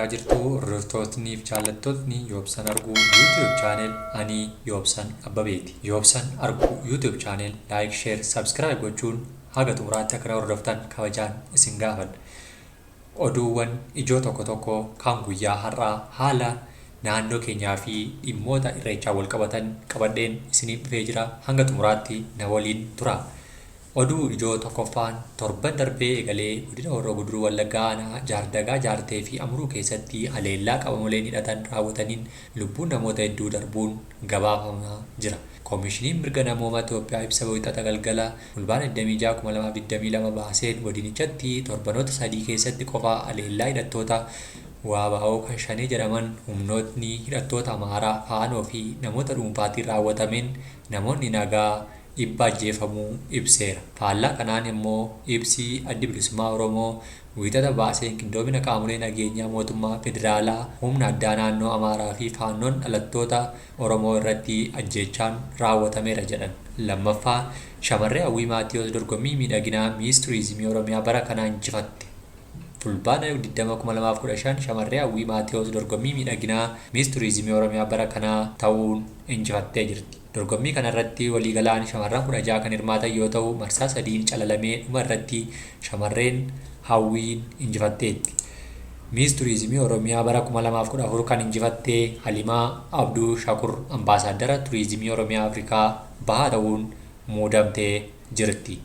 argaa jirtu hordoftootni fi jaallattootni Yoobsan Arguu YouTube channel ani Yoobsan Abbabeeti. Yoobsan Arguu YouTube channel like, share, subscribe gochuun haga xumuraatti akka hordoftan kabajaan isin gaafadha. Oduuwwan ijoo tokko tokko kan guyyaa har'aa haala naannoo keenyaa fi dhimmoota irreechaa wal qabatan qabadheen isiniif dhufee jira. Hanga xumuraatti na waliin tura. Oduu ijoo tokkoffaan torban darbee egalee godina Horroo Guduruu Wallaggaa aanaa Jaardagaa Jaartee fi Amuruu keessatti haleellaa qabamoleen hidhatan raawwataniin lubbuun namoota hedduu darbuun gabaafamaa jira. Koomishiniin mirga namoomaa Itoophiyaa ibsa wixata galgala fulbaana 26/2022 baaseen godinichatti torbanoota 3 keessatti qofaa haleellaa hidhattoota WBO kan Shanee jedhaman humnootni hidhattoota Amaaraa Faanoo fi namoota dhuunfaatiin raawwatameen namoonni nagaa dhibba ajjeefamuu ibseera. Faallaa kanaan immoo ibsi addi bilisummaa Oromoo wixata baaseen qindoomina qaamolee nageenyaa mootummaa federaalaa humna addaa naannoo Amaaraa fi Faannoon dhalattoota Oromoo irratti ajjeechaan raawwatameera jedhan. Lammaffaa shamarree Hawwii Maatiyos dorgommii miidhaginaa Miis Turiizimii Oromiyaa bara kanaa injifatte. Fulbaana 2015 shamarree Hawwii Maatiyos dorgommii miidhaginaa Miis Turiizimii Oromiyaa bara kanaa ta'uun injifattee jirti. Dorgommii kanarratti waliigalaan shamarran 16 kan hirmaatan yoo ta'u marsaa 3 calalamee dhuma irratti shamarreen Hawwiin injifatteetti. Miis Turiizimii Oromiyaa bara 2014 kan injifattee Halimaa Abduu Shakur ambaasaaddara Turiizimii Oromiyaa Afrikaa bahaa ta'uun muudamtee jirti.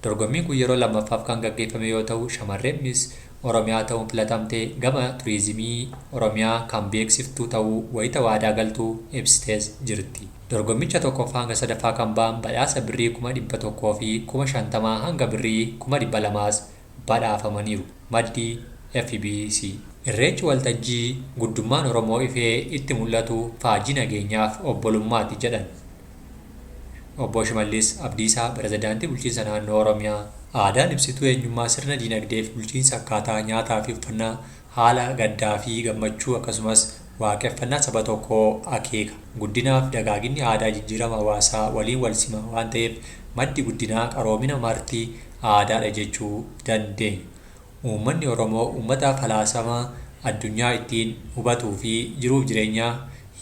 Dorgommiin kun yeroo lammaffaaf kan gaggeeffame yoo ta'u shamarreen Miis Oromiyaa ta'uun filatamtee gama Turiizimii Oromiyaa kan beeksiftuu ta'uu wayita waadaa galtuu ibsitees jirti. Dorgommicha tokkoffaa hanga sadaffaa kan ba'an badhaasa birrii 100,000 fi 50,000 hanga birrii 200,000 badhaafamaniiru. Maddii FBC. Irreechi waltajjii guddummaan Oromoo ifee itti mul'atu faajii nageenyaaf obbolummaati jedhan Obbo Shimallis Abdiisaa pirezidaantii bulchiinsa naannoo Oromiyaa. Aadaan ibsituu eenyummaa sirna diinagdee fi bulchiinsa akkaataa nyaataa fi uffannaa haala gaddaa fi gammachuu akkasumas waaqeffannaa saba tokkoo akeeka. Guddinaaf dagaaginni aadaa jijjiirama hawaasaa waliin wal sima waan ta'eef maddi guddinaa qaroomina martii aadaadha jechuu dandeenya. Uummanni Oromoo uummata falaasama addunyaa ittiin hubatuu fi jiruuf jireenya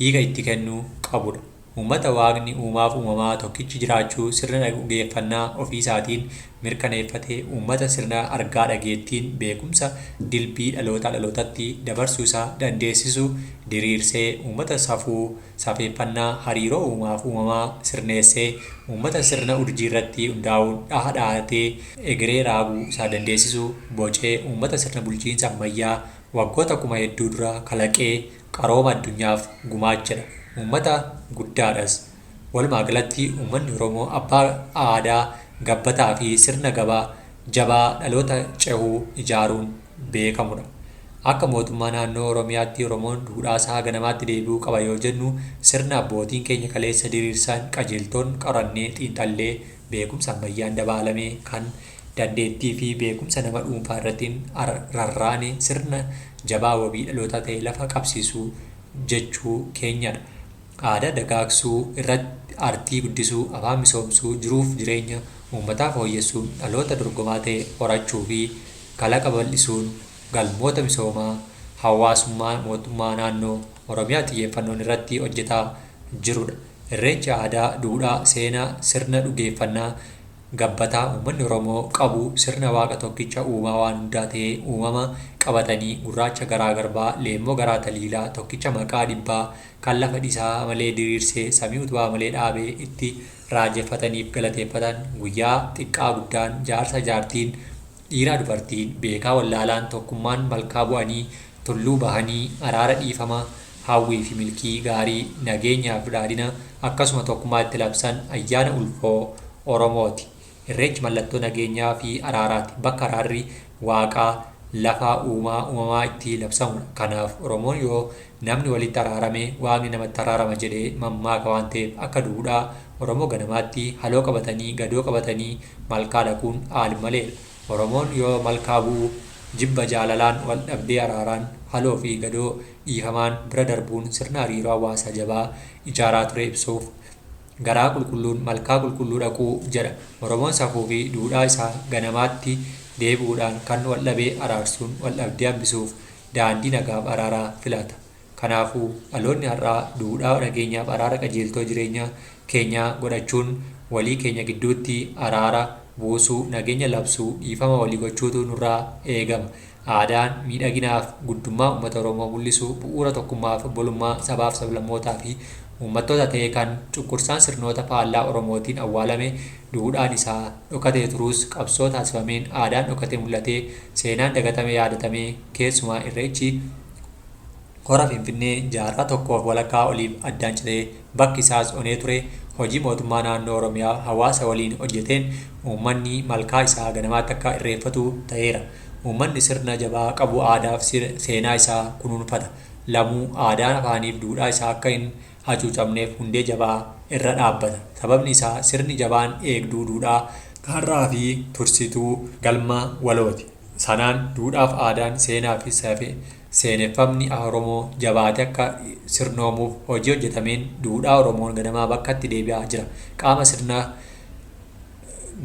hiika itti kennuu qabudha. Uummata waaqni uumaaf uumamaa tokkichi jiraachuu sirna dhugeeffannaa ofii isaatiin mirkaneeffatee uummata sirna argaa dhageettiin beekumsa dilbii dhalootatti dabarsuu isaa dandeessisu diriirsee uummata safuu safeeffannaa hariiroo uumaaf uumamaa sirneessee uummata sirna urjii irratti hundaa'uun dhahatee egeree raaguu isaa dandeessisu bocee uummata sirna bulchiinsa ammayyaa waggoota 1000 dura kalaqee qarooma addunyaaf gumaachedha. Uummata guddaadhas. Walumaa galatti uummanni Oromoo abbaa aadaa gabbataa fi sirna gabaa jabaa dhaloota cehuu ijaaruun beekamudha. Akka mootummaa naannoo Oromiyaatti Oromoon duudhaasaa ganamaatti deebi'uu qaba yoo jennu sirna abbootiin keenya kaleessa diriirsan qajeeltoon qorannee xiinxallee beekumsa ammayyaan dabaalamee kan dandeettii fi beekumsa nama dhuunfaa irratti rarraane sirna jabaa wabii dhaloota ta'e lafa qabsiisuu jechuu keenyadha. Aadaa dagaagsuu irratti aartii guddisuu afaan misoomsuu jiruuf jireenya uummataa fooyyessuun dhaloota dorgomaa ta'e horachuu fi kalaqa bal'isuun galmoota misoomaa hawaasummaa mootummaa naannoo Oromiyaa xiyyeeffannoon irratti hojjetaa jirudha. Irreechi aadaa, duudhaa, seenaa, sirna dhugeeffannaa gabbataa uummanni Oromoo qabu sirna waaqa tokkicha uumaa waan hundaa ta'ee uumama qabatanii gurraacha garaa garbaa leemmoo garaa taliilaa tokkicha maqaa dhibbaa kan lafa dhisaa malee diriirsee samii utubaa malee dhaabee itti raajeffataniif galateeffatan guyyaa xiqqaa guddaan jaarsa jaartiin dhiiraa dubartiin beekaa wallaalaan tokkummaan malkaa bu'anii tulluu bahanii araara dhiifama hawwii fi milkii gaarii nageenyaaf badhaadhina akkasuma tokkummaa itti labsan ayyaana ulfoo Oromooti. Irreechi mallattoo nageenyaa fi araaraati. Bakka araarri waaqaa lafaa uumamaa itti labsamudha. Kanaaf Oromoon yoo namni walitti araarame waaqni namatti araarama jedhee mammaaka waan ta'eef akka duudhaa Oromoo ganamaatti haloo qabatanii gadoo qabatanii malkaa dhaquun maleedha. Oromoon yoo malkaa bu'u jibba jaalalaan wal dhabdee araaraan haloo fi gadoo dhiifamaan bira darbuun sirna hariiroo hawaasaa jabaa ijaaraa ture ibsuuf garaa qulqulluun malkaa qulqulluu dhaquu jedha. Oromoon safuu fi duudhaa isaa ganamaatti deebi'uudhaan kan wal dhabee araarsuun wal dhabdee hambisuuf daandii nagaaf araaraa filata. Kanaafuu dhaloonni har'aa duudhaa nageenyaaf araara qajeeltoo jireenya keenyaa godhachuun walii keenya gidduutti araara buusuu, nageenya labsuu, dhiifama walii gochuutu nurraa eegama. Aadaan miidhaginaaf guddummaa uummata Oromoo mul'isu bu'uura tokkummaaf obbolummaa sabaaf sablammootaa fi uummattoota ta'e kan cunqursaan sirnoota faallaa Oromootiin awwaalame duudhaan isaa dhokatee turuus qabsoo taasifameen aadaan dhokatee mul'atee seenaan dagatame yaadatamee keessumaa irreechi hora Finfinnee jaarraa tokkoof walakkaa oliif addaan citee bakki isaas onee ture hojii mootummaa naannoo Oromiyaa hawaasa waliin hojjeteen uummanni malkaa isaa ganamaatti akka irreeffatu ta'eera. Uummanni sirna jabaa qabu aadaaf seenaa isaa kunuunfata. Lamuu aadaan afaaniif duudhaa isaa akka hin hacuucamneef hundee jabaa irra dhaabbata. Sababni isaa sirni jabaan eegduu duudhaa har'aa fi tursituu galma walooti. Sanaan duudhaaf aadaan seenaa fi seeneffamni Oromoo jabaate akka sirnoomuuf hojii hojjetameen duudhaa Oromoon ganamaa bakkatti deebi'aa jira. Qaama sirna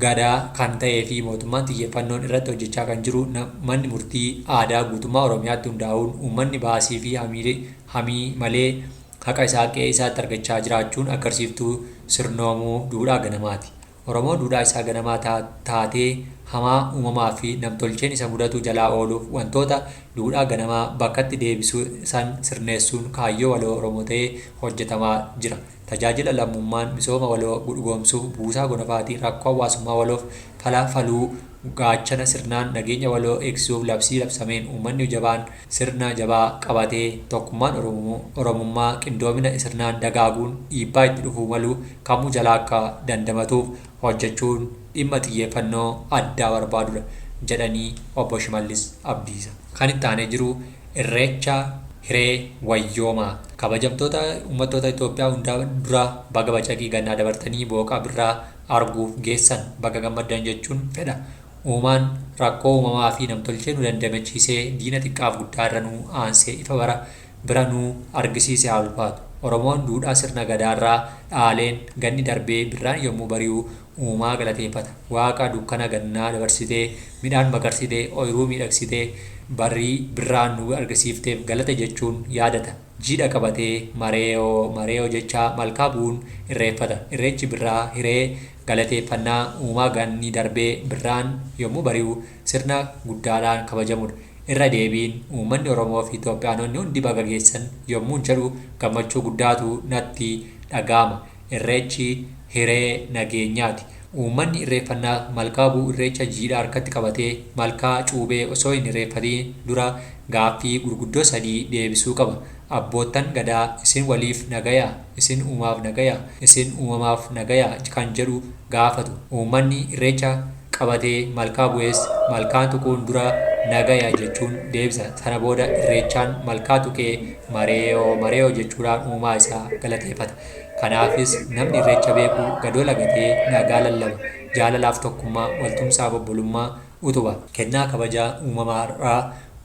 gadaa kan ta'ee fi mootummaan xiyyeeffannoon irratti hojjechaa kan jiru manni murtii aadaa guutummaa Oromiyaatti hundaa'uun uummanni baasii fi hamii malee haqa isaa qe'ee isaatti argachaa jiraachuun agarsiiftuu sirnoomuu duudhaa ganamaati. Oromoo duudhaa isaa ganamaa taatee hamaa uumamaa fi namtolcheen isa mudatu jalaa ooluuf wantoota duudhaa ganamaa bakkatti deebisuu san sirneessuun kaayyoo waloo Oromoo ta'ee hojjetamaa jira. Tajaajila lammummaan misooma waloo dhugoomsuuf buusaa gonfaatii rakkoo hawaasummaa waloof faluu gaachana sirnaan nageenya waloo eegsisuuf labsii labsameen uummanni jabaan sirna jabaa qabatee tokkummaan Oromummaa qindoomina sirnaan dagaaguun dhiibbaa itti dhufuu malu kamuu jalaa akka dandamatuuf hojjechuun dhimma xiyyeeffannoo addaa barbaadudha jedhanii obbo Shimallis Abdiisa. Kan itti aanee jiru irreecha hiree wayyoomaa. Kabajamtoota uummattoota Itoophiyaa hundaa dura baga bacaqii gannaa dabartanii booqa birraa arguuf geessan baga gammaddan jechuun fedha. Uumaan rakkoo uumamaa fi namtolchee nu dandamachiisee diina xiqqaaf guddaa irra nuu aansee ifa bara bira nuu argisiise haa ulfaatu. Oromoon duudhaa sirna gadaarraa dhaaleen ganni darbee birraan yommuu bari'u uumaa galateeffata. Waaqa dukkana gannaa dabarsitee midhaan magarsitee ooyiruu miidhagsitee barrii birraan nu argisiifteef galata jechuun yaadata. Jiidha qabatee mareeyoo jechaa malkaa bu'uun irreeffata. Irreechi birraa hiree galateeffannaa uumaa ganni darbee birraan yommuu bari'u sirna guddaadhaan kabajamudha. Irra deebiin uummanni Oromoo fi Itoophiyaanonni hundi baga geessan yommuu jedhu gammachuu guddaatu natti dhaga'ama. Irreechi hiree nageenyaati. Uummanni irreeffannaa malkaa bu'u irreecha jiidhaa harkatti qabatee malkaa cuubee osoo hin irreeffatiin dura gaaffii gurguddoo sadii deebisuu qaba. Abboottan gadaa isin waliif nagayaa, isin uumaaf nagayaa, isin uumamaaf nagayaa kan jedhu gaafatu. Uummanni irreecha qabatee malkaa bu'ees malkaan tuquun dura nagaya jechuun deebisa. Sana booda irreechaan malkaa tuqee mareeyoo jechuudhaan uumaa isaa galateeffata. Kanaafis namni irreecha beeku gadoo lagatee nagaa lallaba. Jaalalaaf tokkummaa waltumsaa obbolummaa utuba. Kennaa kabajaa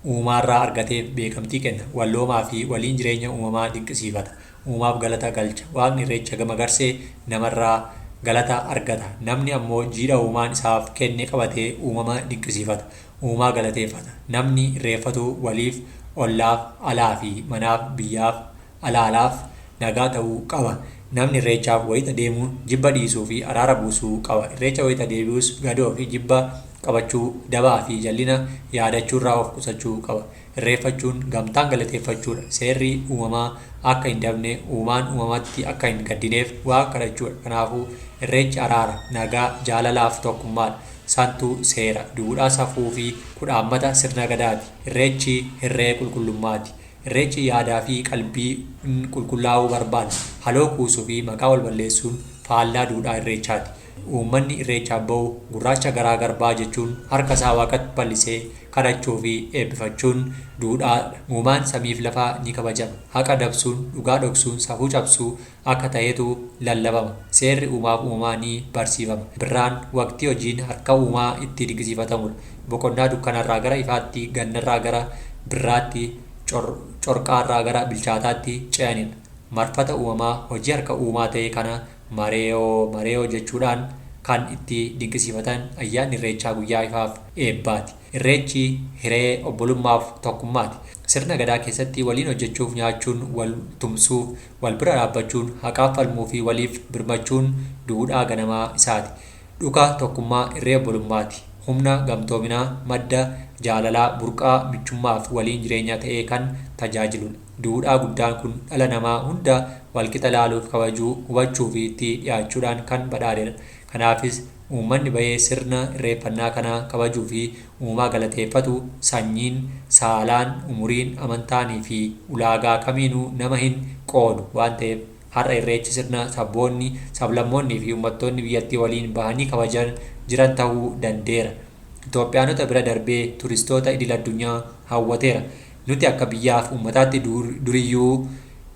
uumaarraa argateef beekamtii kenna. Walloomaa fi waliin jireenya uumamaa dinqisiifata. Uumaaf galata galcha. Waaqni irreecha gamagarsee namarraa galata argata. Namni ammoo jiidha uumaan isaaf kenne qabatee uumama dinqisiifata. Uumaa galateeffata. Namni irreeffatu waliif ollaaf alaa fi manaaf biyyaaf alaalaaf nagaa ta'uu qaba. Namni irreechaaf wayita deemu jibba dhiisuu fi araara buusuu qaba. Irreecha wayita deebi'us gadoo fi jibba qabachuu, dabaa fi jallina yaadachuurraa of qusachuu qaba. Irreeffachuun gamtaan galateeffachuudha. Seerri uumamaa akka hin dabne, uumaan uumamatti akka hin gaddineef waa kadhachuudha. Kanaafuu irreechi araara, nagaa, jaalalaaf tokkummaadha. Santuu seera, duudhaa safuu fi kudhaammata sirna gadaati. Irreechi hirree qulqullummaati. Irreechi yaadaa fi qalbii qulqullaa'uu barbaada. Haloo kuusuu fi maqaa wal balleessuun faallaa duudhaa irreechaati. Uummanni irreechaaf bahu gurraacha garaa garbaa jechuun harka isaa waaqatti bal'isee kadhachuu fi eebbifachuun duudhaadha. Uumaan samiif lafaa ni kabajama. Haqa dabsuun, dhugaa dhoksuun, safuu cabsuu akka ta'etu lallabama. Seerri uumaaf uumamaa ni barsiifama. Birraan waqtii hojiin harka uumaa itti dinqisiifatamudha. Boqonnaa dukkanarraa gara ifaatti, gannarraa gara birraatti, corqaarraa gara bilchaataatti ce'anidha. Marfata uumamaa hojii harka uumaa ta'e kana mareeyoo jechuudhaan kan itti dinqisiifatan ayyaanni irreechaa guyyaa ifaaf eebbaati. Irreechi hiree obbolummaaf tokkummaati. Sirna gadaa keessatti waliin hojjechuuf, nyaachuun, wal tumsuuf, wal bira dhaabbachuun, haqaaf falmuu fi waliif birmachuun duudhaa ganamaa isaati. Dhuka tokkummaa irree obbolummaati. Humna gamtoominaa, madda jaalalaa, burqaa michummaa fi waliin jireenya ta'ee kan tajaajiludha. Duudhaa guddaan kun dhala namaa hunda walqixa ilaaluuf, kabajuu, hubachuu fi itti dhiyaachuudhaan kan badhaadhedha. Kanaafis uummanni bahee sirna irreeffannaa kanaa kabajuu fi uumaa galateeffatu sanyiin, saalaan, umuriin, amantaanii fi ulaagaa kamiinuu nama hin qoodu waan ta'eef har'a irreechi sirna sabboonni, sablammoonnii fi uummattoonni biyyattii waliin bahanii kabajan jiran ta'uu danda'eera. Itoophiyaanota bira darbee turistoota idil addunyaa hawwateera. Nuti akka biyyaaf uummataatti duriyyuu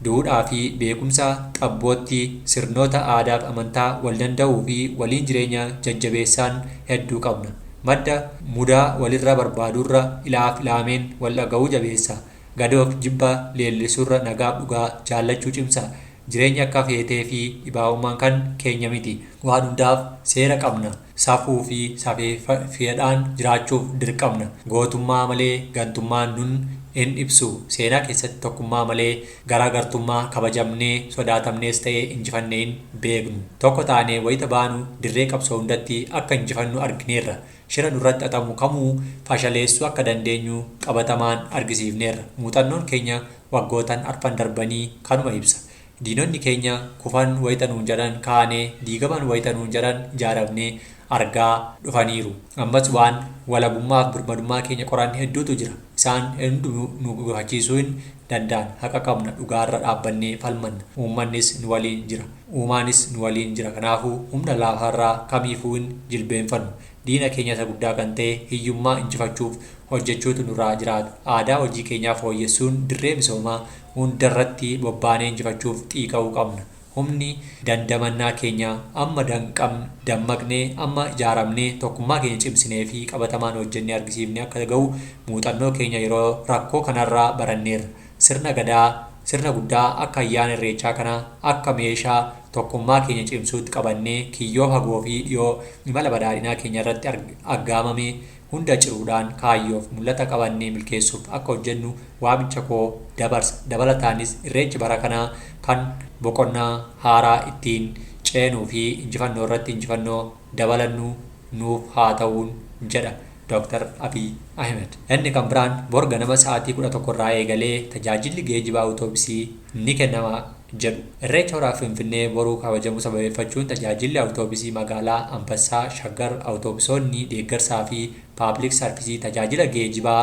duudhaa fi beekumsa xabbootti sirnoota aadaa fi amantaa wal danda'uu fi waliin jireenya jajjabeessaan hedduu qabna. Madda mudaa walirra barbaadurra ilaaf ilaameen wal dhaga'uu jabeessa. Gadoof jibba leellisurra nagaa dhugaa jaallachuu cimsa. Jireenya akka feetee fi dhibaa'ummaan kan keenya miti. Waan hundaaf seera qabna. Safuu fi safeeffadhaan jiraachuuf dirqamna. Gootummaa malee gantummaan nun hin ibsu. Seenaa keessatti tokkummaa malee garaagartummaa kabajamnee sodaatamnees ta'ee injifannee hin beeknu. Tokko taanee wayita baanu dirree qabsoo hundatti akka injifannu argineerra. Shira nurratti xaxamu kamuu fashaleessuu akka dandeenyu qabatamaan argisiifneerra. Muuxannoon keenya waggootan arfan darbanii kanuma ibsa. Diinonni keenya kufan wayita nuun jedhan kaanee, diigaman wayita nuun jedhan ijaaramnee argaa dhufaniiru. Ammas waan walabummaaf birmadummaa keenya qoran hedduutu jira. Isaan hunduu nu gufachiisuu hin danda'an. Haqa qabna, dhugaarra dhaabbannee falmanna. Uummannis nu waliin jira. Uumaanis nu waliin jira. Kanaafuu humna lafarraa kamiifuu hin jilbeenfannu. Diina keenya isa guddaa kan ta'e hiyyummaa injifachuuf hojjechuutu nurraa jiraatu. Aadaa hojii keenyaa fooyyessuun dirree misoomaa hundarratti bobbaanee injifachuuf xiiqa'uu qabna. Humni dandamannaa keenya amma dammaqnee, amma ijaaramnee, tokkummaa keenya cimsinee fi qabatamaan hojjennee argisiifnee akka ga'u muuxannoo keenya yeroo rakkoo kanarraa baranneerra. Sirna guddaa akka ayyaana irreechaa kanaa akka meeshaa tokkummaa keenya cimsuutti qabannee kiyyoo fagoo fi dhiyoo imala badhaadhinaa keenya irratti aggaamame hunda ciruudhaan kaayyoof mul'ata qabannee milkeessuuf akka hojjennu waamicha koo dabarsa. Dabalataanis irreechi bara kanaa kan boqonnaa haaraa ittiin ceenuu fi injifannoo irratti injifannoo dabalannu nuuf haa ta'uun jedha Dr. Abiy Ahmed. Inni kan biraan bor ganama sa'aatii 11 irraa eegalee tajaajilli geejjibaa awutoobisii ni kennama jedhu. Irreecha horaa Finfinnee boruu kabajamu sababeeffachuun tajaajilli awutoobisii magaalaa Ambassaa, Shaggar awutoobisoonni deeggarsaa fi paabliik sarvisii tajaajila geejjibaa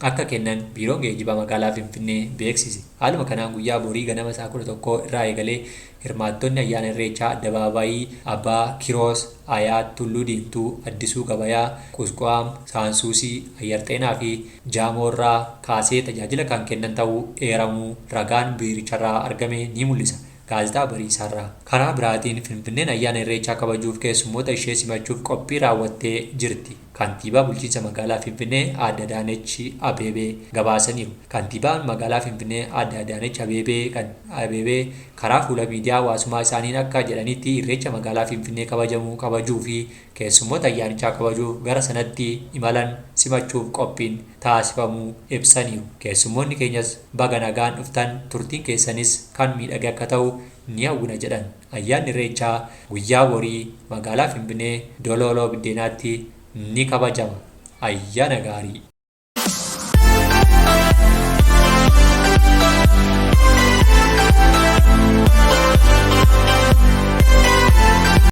akka kennan biiroon geejjibaa magaalaa Finfinnee beeksise. Haaluma kanaan guyyaa borii ganama sa'a 11 irraa eegalee hirmaattonni ayyaana irreechaa addabaabaayii Abbaa Kiroos, Ayaat, Tulluu Diimtuu, Addisuu Gabayaa, Qusqaam, Saansuusii, Ayyarxeenaa fi Jaamoorraa kaasee tajaajila kan kennan ta'uu eeramuu ragaan biiricharraa argame ni mul'isa. Gaazexaa Bariisaarraa. Karaa biraatiin Finfinneen ayyaana irreechaa kabajuuf keessummoota ishee simachuuf qophii raawwattee jirti. Kantiibaa bulchiinsa magaalaa Finfinnee Aadde Adaanech Abeebee gabaasaniiru. Kantiibaan magaalaa Finfinnee Aadde Adaanech Abeebee karaa fuula miidiyaa hawaasummaa isaaniin akka jedhanitti irreecha magaalaa Finfinnee kabajuu fi keessummoota ayyaanichaa kabajuuf gara sanatti imalan simachuuf qophiin taasifamuu ibsaniiru. Keessummoonni keenyas baga nagaan dhuftan, turtiin keessanis kan miidhage akka ta'u ni hawwina jedhan. Ayyaanni irreechaa guyyaa borii magaalaa Finfinnee Dolooloo Biddeenaatti ni kabajama. Ayyaana gaarii.